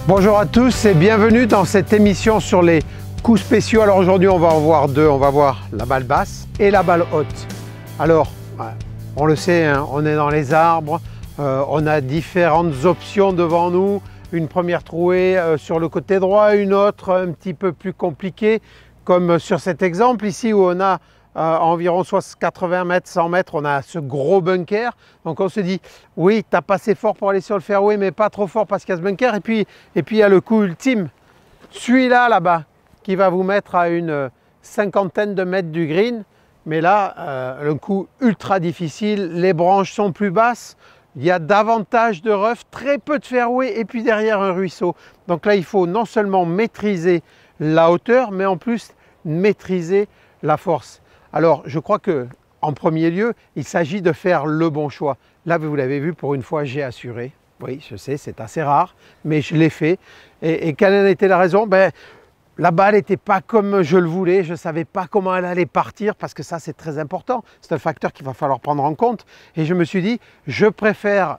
Bonjour à tous et bienvenue dans cette émission sur les coups spéciaux. Alors aujourd'hui on va en voir deux, on va voir la balle basse et la balle haute. Alors on le sait, hein, on est dans les arbres, on a différentes options devant nous. Une première trouée sur le côté droit, une autre un petit peu plus compliquée, comme sur cet exemple ici où on a environ 80 mètres, 100 mètres, on a ce gros bunker. Donc on se dit, oui, tu as passé fort pour aller sur le fairway, mais pas trop fort parce qu'il y a ce bunker. Et puis il y a le coup ultime, celui-là, là-bas, qui va vous mettre à une cinquantaine de mètres du green. Mais là, le coup ultra difficile, les branches sont plus basses, il y a davantage de rough, très peu de fairway et puis derrière un ruisseau. Donc là, il faut non seulement maîtriser la hauteur, mais en plus maîtriser la force. Alors, je crois qu'en premier lieu, il s'agit de faire le bon choix. Là, vous l'avez vu, pour une fois, j'ai assuré. Oui, je sais, c'est assez rare, mais je l'ai fait. Et quelle en était la raison? La balle n'était pas comme je le voulais, je ne savais pas comment elle allait partir, parce que ça, c'est très important. C'est un facteur qu'il va falloir prendre en compte. Et je me suis dit, je préfère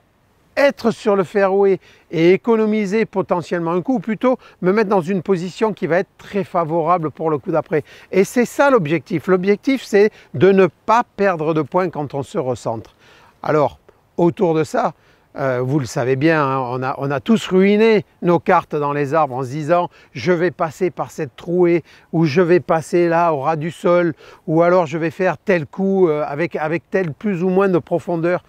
être sur le fairway et économiser potentiellement un coup, ou plutôt me mettre dans une position qui va être très favorable pour le coup d'après. Et c'est ça l'objectif. L'objectif, c'est de ne pas perdre de points quand on se recentre. Alors, autour de ça, vous le savez bien, hein, on a tous ruiné nos cartes dans les arbres en se disant « je vais passer par cette trouée » ou « je vais passer là au ras du sol » ou alors « je vais faire tel coup avec tel plus ou moins de profondeur ».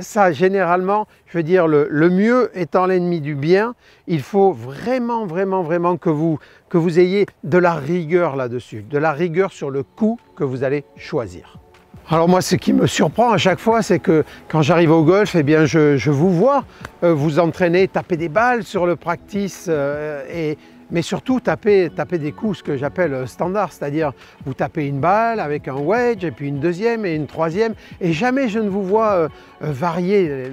Ça, généralement, je veux dire, le mieux étant l'ennemi du bien, il faut vraiment que vous ayez de la rigueur là-dessus, de la rigueur sur le coup que vous allez choisir. Alors moi, ce qui me surprend à chaque fois, c'est que quand j'arrive au golf, eh bien, je vous vois vous entraîner, taper des balles sur le practice mais surtout taper des coups, ce que j'appelle standard, c'est-à-dire vous tapez une balle avec un wedge et puis une deuxième et une troisième et jamais je ne vous vois varier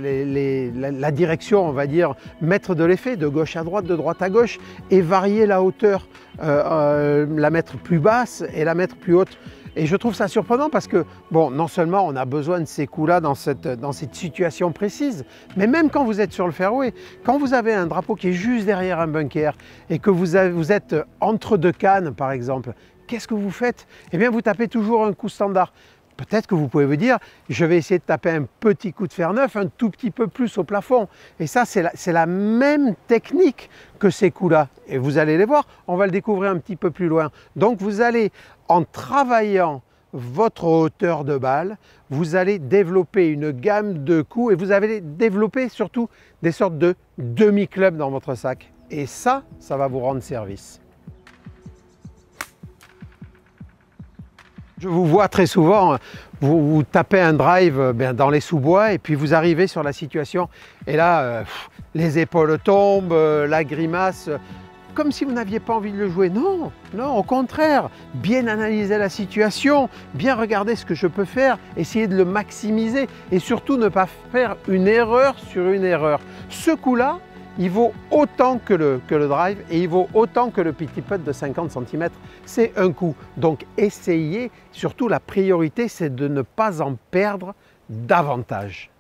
la direction, on va dire, mettre de l'effet de gauche à droite, de droite à gauche et varier la hauteur, la mettre plus basse et la mettre plus haute. Et je trouve ça surprenant parce que, bon, non seulement on a besoin de ces coups-là dans cette situation précise, mais même quand vous êtes sur le fairway, quand vous avez un drapeau qui est juste derrière un bunker et que vous êtes entre deux cannes, par exemple, qu'est-ce que vous faites? Eh bien, vous tapez toujours un coup standard. Peut-être que vous pouvez vous dire, je vais essayer de taper un petit coup de fer neuf, un tout petit peu plus au plafond. Et ça, c'est la même technique que ces coups-là. Et vous allez les voir, on va le découvrir un petit peu plus loin. Donc vous allez, en travaillant votre hauteur de balle, vous allez développer une gamme de coups et vous allez développer surtout des sortes de demi-clubs dans votre sac. Et ça va vous rendre service. Je vous vois très souvent, vous tapez un drive dans les sous-bois et puis vous arrivez sur la situation et là, les épaules tombent, la grimace, comme si vous n'aviez pas envie de le jouer. Non, non, au contraire, bien analyser la situation, bien regarder ce que je peux faire, essayer de le maximiser et surtout ne pas faire une erreur sur une erreur. Ce coup-là, il vaut autant que le drive et il vaut autant que le petit putt de 50 cm. C'est un coup. Donc essayez, surtout la priorité, c'est de ne pas en perdre davantage.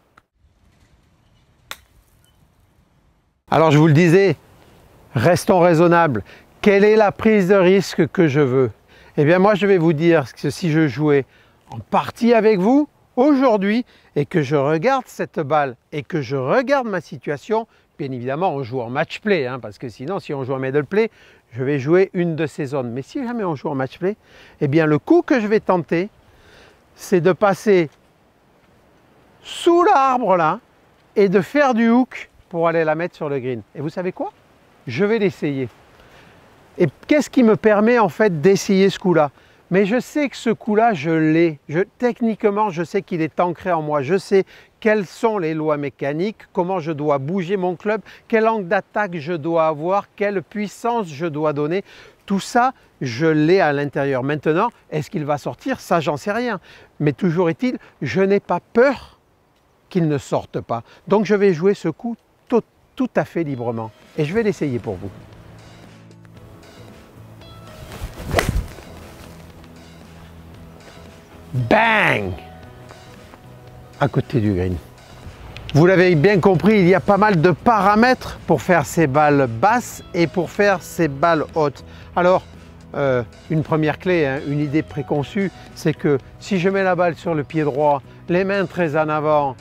Alors je vous le disais, restons raisonnables. Quelle est la prise de risque que je veux? Eh bien moi je vais vous dire que si je jouais en partie avec vous aujourd'hui et que je regarde cette balle et que je regarde ma situation, bien évidemment, on joue en match play, hein, parce que sinon, si on joue en middle play, je vais jouer une de ces zones. Mais si jamais on joue en match play, eh bien, le coup que je vais tenter, c'est de passer sous l'arbre là et de faire du hook pour aller la mettre sur le green. Et vous savez quoi? Je vais l'essayer. Et qu'est-ce qui me permet en fait d'essayer ce coup-là? Mais je sais que ce coup-là, je l'ai. Techniquement, je sais qu'il est ancré en moi. Je sais quelles sont les lois mécaniques, comment je dois bouger mon club, quel angle d'attaque je dois avoir, quelle puissance je dois donner. Tout ça, je l'ai à l'intérieur. Maintenant, est-ce qu'il va sortir? Ça, j'en sais rien. Mais toujours est-il, je n'ai pas peur qu'il ne sorte pas. Donc, je vais jouer ce coup tout à fait librement. Et je vais l'essayer pour vous. Bang! À côté du green. Vous l'avez bien compris, il y a pas mal de paramètres pour faire ces balles basses et pour faire ces balles hautes. Alors, une première clé, hein, une idée préconçue, c'est que si je mets la balle sur le pied droit, les mains très en avant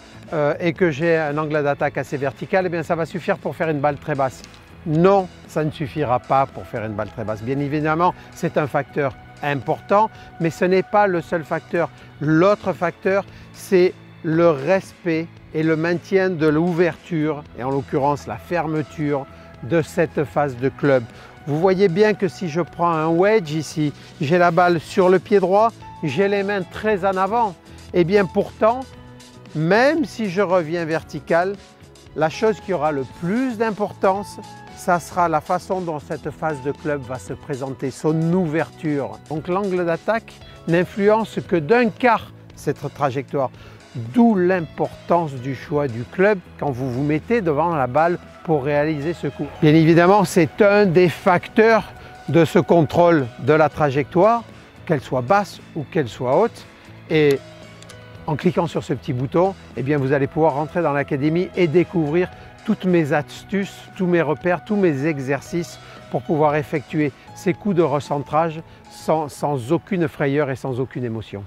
et que j'ai un angle d'attaque assez vertical, eh bien ça va suffire pour faire une balle très basse. Non, ça ne suffira pas pour faire une balle très basse. Bien évidemment, c'est un facteur important, mais ce n'est pas le seul facteur. L'autre facteur, c'est le respect et le maintien de l'ouverture, et en l'occurrence la fermeture de cette phase de club. Vous voyez bien que si je prends un wedge ici, j'ai la balle sur le pied droit, j'ai les mains très en avant. Et bien pourtant, même si je reviens vertical, la chose qui aura le plus d'importance, ça sera la façon dont cette phase de club va se présenter, son ouverture. Donc l'angle d'attaque n'influence que d'un quart cette trajectoire. D'où l'importance du choix du club quand vous vous mettez devant la balle pour réaliser ce coup. Bien évidemment, c'est un des facteurs de ce contrôle de la trajectoire, qu'elle soit basse ou qu'elle soit haute. Et en cliquant sur ce petit bouton, eh bien vous allez pouvoir rentrer dans l'académie et découvrir toutes mes astuces, tous mes repères, tous mes exercices pour pouvoir effectuer ces coups de recentrage sans aucune frayeur et sans aucune émotion.